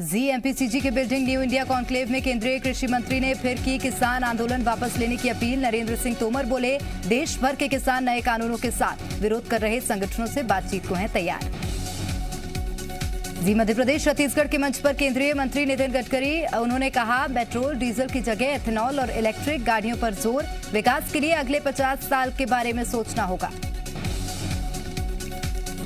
MPCG के building new India conclave में केंद्रीय कृषि मंत्री ने फिर की किसान आंदोलन वापस लेने की अपील। नरेंद्र सिंह तोमर बोले, देश भर के किसान नए कानूनों के साथ विरोध कर रहे संगठनों से बातचीत को हैं तैयार। मध्य प्रदेश छत्तीसगढ़ के मंच पर केंद्रीय मंत्री नितिन गडकरी, उन्होंने कहा पेट्रोल डीजल की जगह एथेनॉल और इलेक्ट्रिक गाड़ियों पर जोर, विकास के लिए अगले 50 साल के बारे में सोचना होगा।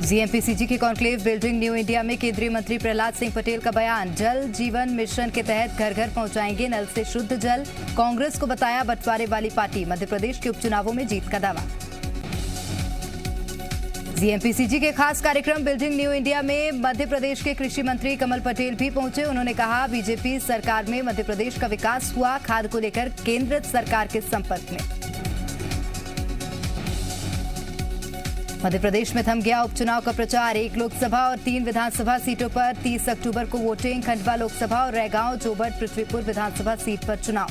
एमपीसीजी की कॉन्क्लेव बिल्डिंग न्यू इंडिया में केंद्रीय मंत्री प्रहलाद सिंह पटेल का बयान, जल जीवन मिशन के तहत घर घर पहुंचाएंगे नल से शुद्ध जल, कांग्रेस को बताया बंटवारे वाली पार्टी, मध्य प्रदेश के उपचुनावों में जीत का दावा। एमपीसीजी के खास कार्यक्रम बिल्डिंग न्यू इंडिया में मध्य प्रदेश के कृषि मंत्री कमल पटेल भी पहुंचे। उन्होंने कहा, बीजेपी सरकार में मध्य प्रदेश का विकास हुआ, खाद को लेकर केंद्र सरकार के संपर्क में। मध्य प्रदेश में थम गया उपचुनाव का प्रचार, 1 लोकसभा और 3 विधानसभा सीटों पर 30 अक्टूबर को वोटिंग, खंडवा लोकसभा और रैगांव जोबट पृथ्वीपुर विधानसभा सीट पर चुनाव।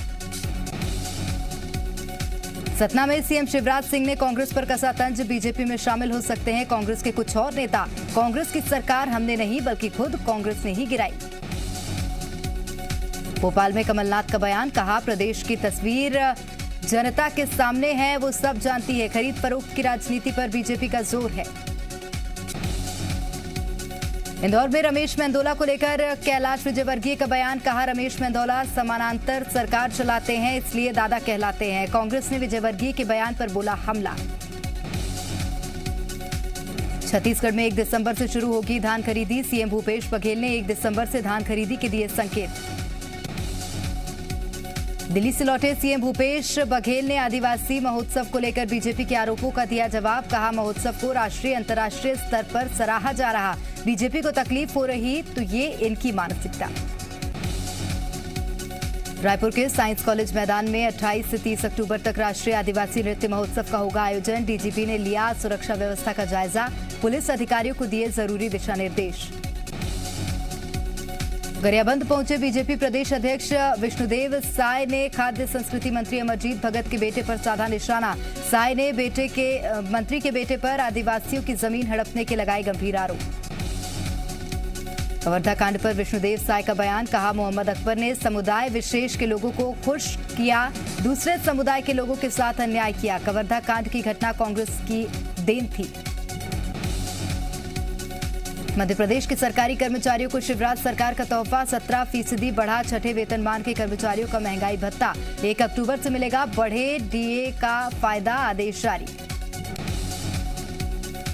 सतना में सीएम शिवराज सिंह ने कांग्रेस पर कसा तंज, बीजेपी में शामिल हो सकते हैं कांग्रेस के कुछ और नेता, कांग्रेस की सरकार हमने नहीं बल्कि खुद कांग्रेस ने ही गिराई। भोपाल में कमलनाथ का बयान, कहा प्रदेश की तस्वीर जनता के सामने है, वो सब जानती है, खरीद फरोख्त की राजनीति पर बीजेपी का जोर है। इंदौर में रमेश मेंदोला को लेकर कैलाश विजयवर्गीय का बयान, कहा रमेश मेंदोला समानांतर सरकार चलाते हैं इसलिए दादा कहलाते हैं, कांग्रेस ने विजयवर्गीय के बयान पर बोला हमला। छत्तीसगढ़ में 1 दिसंबर से शुरू होगी धान खरीदी, सीएम भूपेश बघेल ने 1 दिसंबर से धान खरीदी के दिए संकेत। दिल्ली से लौटे सीएम भूपेश बघेल ने आदिवासी महोत्सव को लेकर बीजेपी के आरोपों का दिया जवाब, कहा महोत्सव को राष्ट्रीय अंतर्राष्ट्रीय स्तर पर सराहा जा रहा, बीजेपी को तकलीफ हो रही तो ये इनकी मानसिकता। रायपुर के साइंस कॉलेज मैदान में 28 से 30 अक्टूबर तक राष्ट्रीय आदिवासी नृत्य महोत्सव का होगा आयोजन, डीजीपी ने लिया सुरक्षा व्यवस्था का जायजा, पुलिस अधिकारियों को दिए जरूरी दिशा निर्देश। गरियाबंद पहुंचे बीजेपी प्रदेश अध्यक्ष विष्णुदेव साय ने खाद्य संस्कृति मंत्री अमरजीत भगत के बेटे पर साधा निशाना, साय ने मंत्री के बेटे पर आदिवासियों की जमीन हड़पने के लगाए गंभीर आरोप। कवर्धा कांड पर विष्णुदेव साय का बयान, कहा मोहम्मद अकबर ने समुदाय विशेष के लोगों को खुश किया, दूसरे समुदाय के लोगों के साथ अन्याय किया, कवर्धा कांड की घटना कांग्रेस की देन थी। मध्य प्रदेश के सरकारी कर्मचारियों को शिवराज सरकार का तोहफा, 17% बढ़ा छठे वेतनमान के कर्मचारियों का महंगाई भत्ता, 1 अक्टूबर से मिलेगा बढ़े डीए का फायदा, आदेश जारी।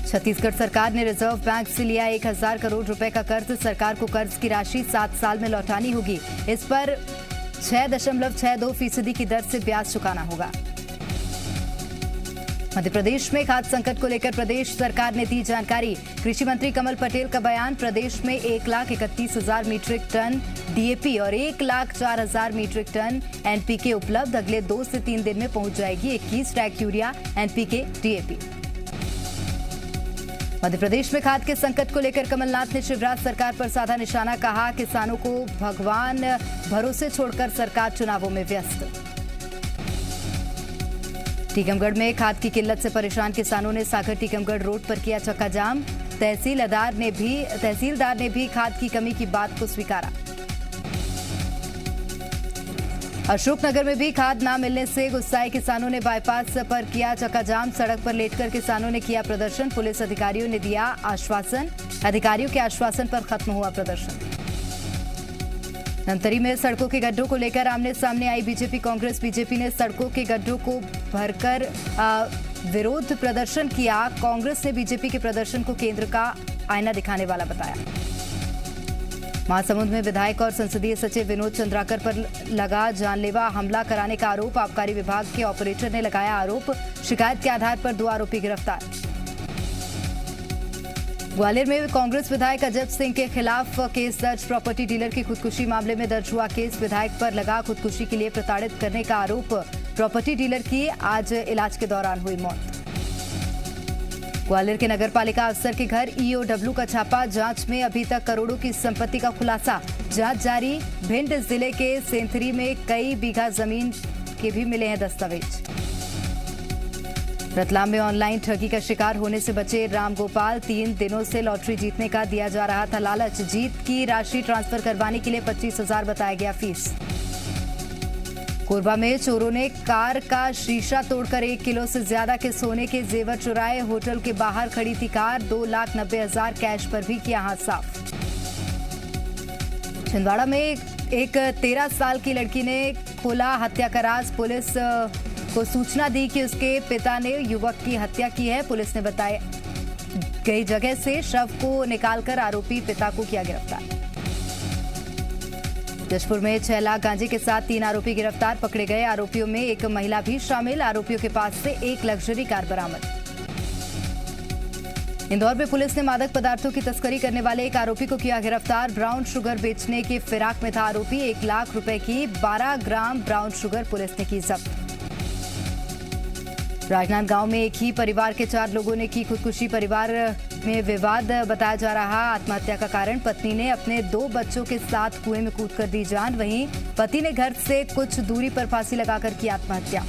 छत्तीसगढ़ सरकार ने रिजर्व बैंक से लिया 1000 करोड़ रुपए का कर्ज, सरकार को कर्ज की राशि 7 साल में लौटानी होगी, इस पर 6.62% की दर से ब्याज चुकाना होगा। मध्य प्रदेश में खाद्य संकट को लेकर प्रदेश सरकार ने दी जानकारी, कृषि मंत्री कमल पटेल का बयान, प्रदेश में 1,31,000 मीट्रिक टन डीएपी और 1,04,000 मीट्रिक टन एनपीके उपलब्ध, अगले 2 से 3 दिन में पहुंच जाएगी 21 tag urea, NPK, DAP. Madhya Pradesh में खाद्य के संकट को लेकर कमलनाथ ने शिवराज सरकार पर साधा निशाना, कहा किसानों को भगवान भरोसे छोड़कर सरकार चुनावों में व्यस्त। टीकमगढ़ में खाद की किल्लत से परेशान किसानों ने सागर टीकमगढ़ रोड पर किया चक्का जाम, तहसीलदार ने भी खाद की कमी की बात को स्वीकारा। अशोकनगर में भी खाद न मिलने से गुस्साए किसानों ने बाईपास पर किया चक्का जाम, सड़क पर लेटकर किसानों ने किया प्रदर्शन, पुलिस अधिकारियों ने दिया आश्वासन, अधिकारियों के आश्वासन पर खत्म हुआ प्रदर्शन। धमतरी में सड़कों के गड्ढों को लेकर आमने सामने आई बीजेपी कांग्रेस, बीजेपी ने सड़कों के गड्ढों को भरकर विरोध प्रदर्शन किया, कांग्रेस ने बीजेपी के प्रदर्शन को केंद्र का आईना दिखाने वाला बताया। महासमुंद में विधायक और संसदीय सचिव विनोद चंद्राकर पर लगा जानलेवा हमला कराने का आरोप, आबकारी विभाग के ऑपरेटर ने लगाया आरोप, शिकायत के आधार पर 2 आरोपी गिरफ्तार। ग्वालियर में कांग्रेस विधायक अजब सिंह के खिलाफ केस दर्ज, प्रॉपर्टी डीलर की खुदकुशी मामले में दर्ज हुआ केस, विधायक पर लगा खुदकुशी के लिए प्रताड़ित करने का आरोप, प्रॉपर्टी डीलर की आज इलाज के दौरान हुई मौत। ग्वालियर के नगरपालिका अफसर के घर ईओडब्ल्यू का छापा, जांच में अभी तक करोड़ों की संपत्ति का खुलासा, जांच जारी। भिंड जिले के सेंथरी में कई बीघा जमीन के भी मिले हैं दस्तावेज। रतलाम में ऑनलाइन ठगी का शिकार होने से बचे रामगोपाल। 3 दिनों से लॉटरी जीतने का दिया जा रहा था लालच। जीत की राशि ट्रांसफर करवाने के लिए 25,000 बताया गया फीस। कोरबा में चोरों ने कार का शीशा तोड़कर 1 किलो से ज्यादा के सोने के जेवर चुराए। होटल के बाहर खड़ी थी कार। 2,90,000 कैश पर भी किया हाथ साफ। छिंदवाड़ा में एक 13 साल की लड़की ने खोला हत्या का राज। पुलिस को सूचना दी कि उसके पिता ने युवक की हत्या की है। पुलिस ने बताया गई जगह से शव को निकालकर आरोपी पिता को किया गिरफ्तार। जशपुर में 6 लाख गांजे के साथ 3 आरोपी गिरफ्तार। पकड़े गए आरोपियों में एक महिला भी शामिल। आरोपियों के पास से एक लग्जरी कार बरामद। इंदौर में पुलिस ने मादक पदार्थों की तस्करी करने वाले एक आरोपी को किया गिरफ्तार। ब्राउन शुगर बेचने की फिराक में था आरोपी। 1 लाख रुपए की 12 ग्राम ब्राउन शुगर पुलिस ने की जब्त। राजनांदगांव में एक ही परिवार के 4 लोगों ने की खुदकुशी। परिवार में विवाद बताया जा रहा। आत्महत्या का कारण पत्नी ने अपने 2 बच्चों के साथ कुएं में कूदकर दी जान। वहीं पति ने घर से कुछ दूरी पर फांसी लगाकर की आत्महत्या।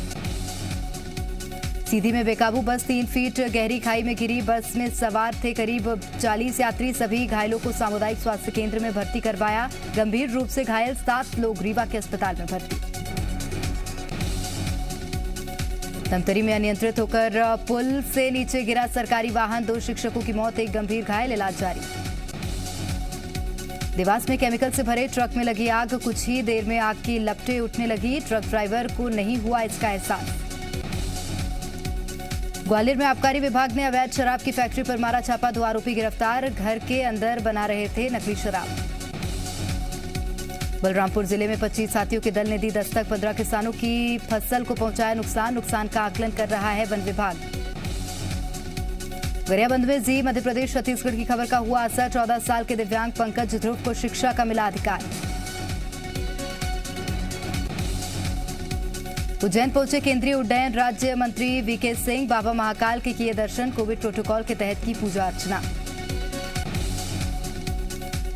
सीधी में बेकाबू बस 3 फीट गहरी खाई में गिरी। बस में सवार थे करीब 40 यात्री। सभी घायलों को सामुदायिक स्वास्थ्य केंद्र में भर्ती करवाया। गंभीर रूप से घायल 7 लोग रीवा के अस्पताल में भर्ती। धमतरी में अनियंत्रित होकर पुल से नीचे गिरा सरकारी वाहन। 2 शिक्षकों की मौत, एक गंभीर घायल, इलाज जारी। देवास में केमिकल से भरे ट्रक में लगी आग। कुछ ही देर में आग की लपटें उठने लगी। ट्रक ड्राइवर को नहीं हुआ इसका एहसास। ग्वालियर में आबकारी विभाग ने अवैध शराब की फैक्ट्री पर मारा छापा। 2 आरोपी गिरफ्तार। घर के अंदर बना रहे थे नकली शराब। बलरामपुर जिले में 25 हाथियों के दल ने दी दस्तक। 15 किसानों की फसल को पहुंचाया नुकसान का आकलन कर रहा है वन विभाग। गरियाबंद में जी मध्य प्रदेश छत्तीसगढ़ की खबर का हुआ असर। 14 साल के दिव्यांग पंकज ध्रुव को शिक्षा का मिला अधिकार। उज्जैन पहुंचे केंद्रीय उड्डयन राज्य मंत्री वीके सिंह। बाबा महाकाल के किए दर्शन। कोविड प्रोटोकॉल के तहत की पूजा अर्चना।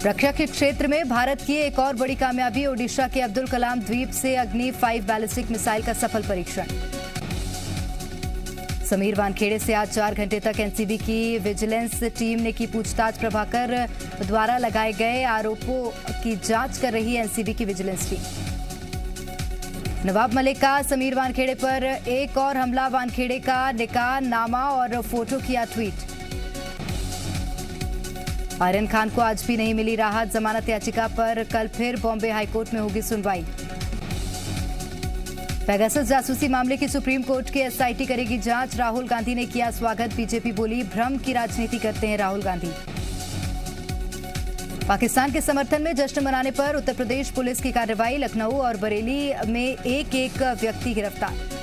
रक्षा के क्षेत्र में भारत की एक और बड़ी कामयाबी। ओडिशा के अब्दुल कलाम द्वीप से अग्नि 5 बैलिस्टिक मिसाइल का सफल परीक्षण। समीर वानखेड़े से आज 4 घंटे तक एनसीबी की विजिलेंस टीम ने की पूछताछ। प्रभाकर द्वारा लगाए गए आरोपों की जांच कर रही एनसीबी की विजिलेंस टीम। नवाब मलिक का समीर वानखेड़े पर एक और हमला। वानखेड़े का निकाह नामा और फोटो किया ट्वीट। आर्यन खान को आज भी नहीं मिली राहत। जमानत याचिका पर कल फिर बॉम्बे हाईकोर्ट में होगी सुनवाई। पेगासस जासूसी मामले की सुप्रीम कोर्ट की एसआईटी करेगी जांच। राहुल गांधी ने किया स्वागत। बीजेपी बोली भ्रम की राजनीति करते हैं राहुल गांधी। पाकिस्तान के समर्थन में जश्न मनाने पर उत्तर प्रदेश पुलिस की कार्रवाई। लखनऊ और बरेली में एक व्यक्ति गिरफ्तार।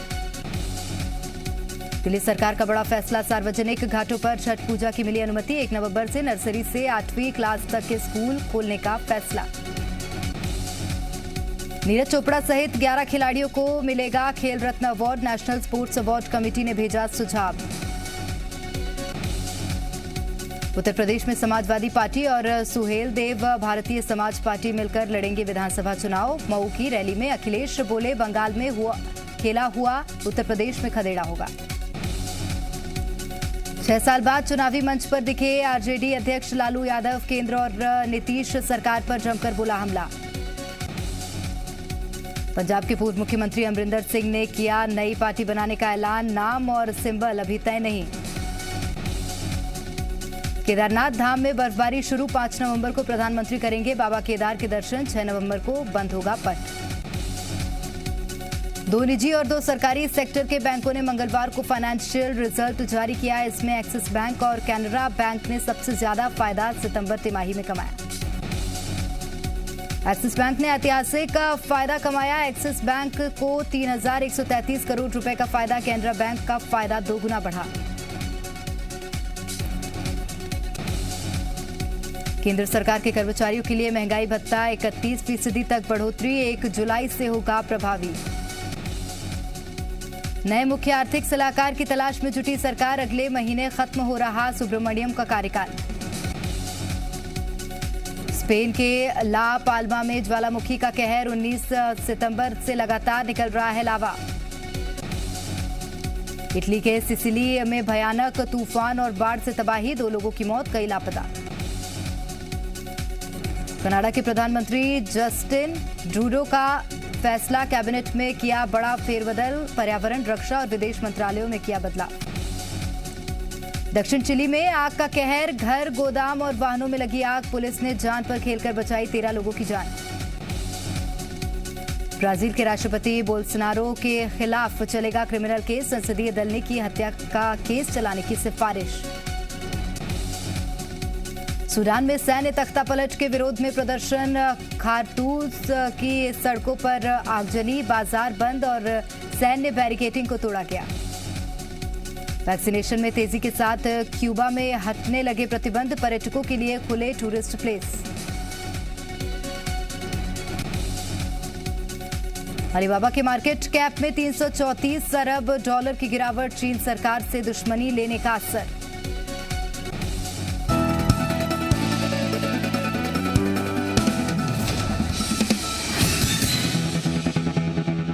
दिल्ली सरकार का बड़ा फैसला। सार्वजनिक घाटों पर छठ पूजा की मिली अनुमति। 1 नवंबर से नर्सरी से 8वीं क्लास तक के स्कूल खोलने का फैसला। नीरज चोपड़ा सहित 11 खिलाड़ियों को मिलेगा खेल रत्न award. National sports award committee ने भेजा सुझाव। उत्तर प्रदेश में समाजवादी पार्टी और सुहेल देव भारतीय समाज पार्टी मिलकर लड़ेंगे विधानसभा चुनाव। मऊ की रैली में अखिलेश बोले बंगाल में खेला हुआ उत्तर प्रदेश में खदेड़ा होगा। 6 साल बाद चुनावी मंच पर दिखे आरजेडी अध्यक्ष लालू यादव। केंद्र और नीतीश सरकार पर जमकर बोला हमला। पंजाब के पूर्व मुख्यमंत्री अमरिंदर सिंह ने किया नई पार्टी बनाने का ऐलान। नाम और सिंबल अभी तय नहीं। केदारनाथ धाम में बर्फबारी शुरू। 5 नवंबर को प्रधानमंत्री करेंगे बाबा केदार के दर्शन। 6 नवंबर को बंद होगा पट। 2 निजी और 2 सरकारी सेक्टर के बैंकों ने मंगलवार को फाइनेंशियल रिजल्ट जारी किया। इसमें एक्सिस बैंक और कैनरा बैंक ने सबसे ज्यादा फायदा सितंबर तिमाही में कमाया। एक्सिस बैंक ने ऐतिहासिक फायदा कमाया। एक्सिस बैंक को 3,133 करोड़ रुपए का फायदा। कैनरा बैंक का फायदा 2 गुना बढ़ा। केंद्र सरकार के कर्मचारियों के लिए महंगाई भत्ता 31% तक बढ़ोतरी। 1 जुलाई से होगा प्रभावी। नए मुख्य आर्थिक सलाहकार की तलाश में जुटी सरकार। अगले महीने खत्म हो रहा सुब्रमण्यम का कार्यकाल। स्पेन के ला पाल्मा में ज्वालामुखी का कहर। 19 सितंबर से लगातार निकल रहा है लावा। इटली के सिसिली में भयानक तूफान और बाढ़ से तबाही, 2 लोगों की मौत, कई लापता। कनाडा के प्रधानमंत्री जस्टिन ट्रूडो का फैसला, कैबिनेट में किया बड़ा फेरबदल, पर्यावरण, रक्षा और विदेश मंत्रालयों में किया बदलाव। दक्षिण चिली में आग का कहर, घर, गोदाम और वाहनों में लगी आग, पुलिस ने जान पर खेलकर बचाई 13 लोगों की जान। ब्राजील के राष्ट्रपति बोल्सोनारो के खिलाफ चलेगा क्रिमिनल केस, संसदीय दल ने की हत्या का केस चलाने की सिफारिश। सूडान में सैन्य तख्तापलट के विरोध में प्रदर्शन, खारतूस की सड़कों पर आगजनी, बाजार बंद और सैन्य बैरिकेडिंग को तोड़ा गया। वैक्सीनेशन में तेजी के साथ क्यूबा में हटने लगे प्रतिबंध, पर्यटकों के लिए खुले टूरिस्ट प्लेस। अलीबाबा के मार्केट कैप में $334 अरब की गिरावट, चीन सरकार से दुश्मनी लेने का असर।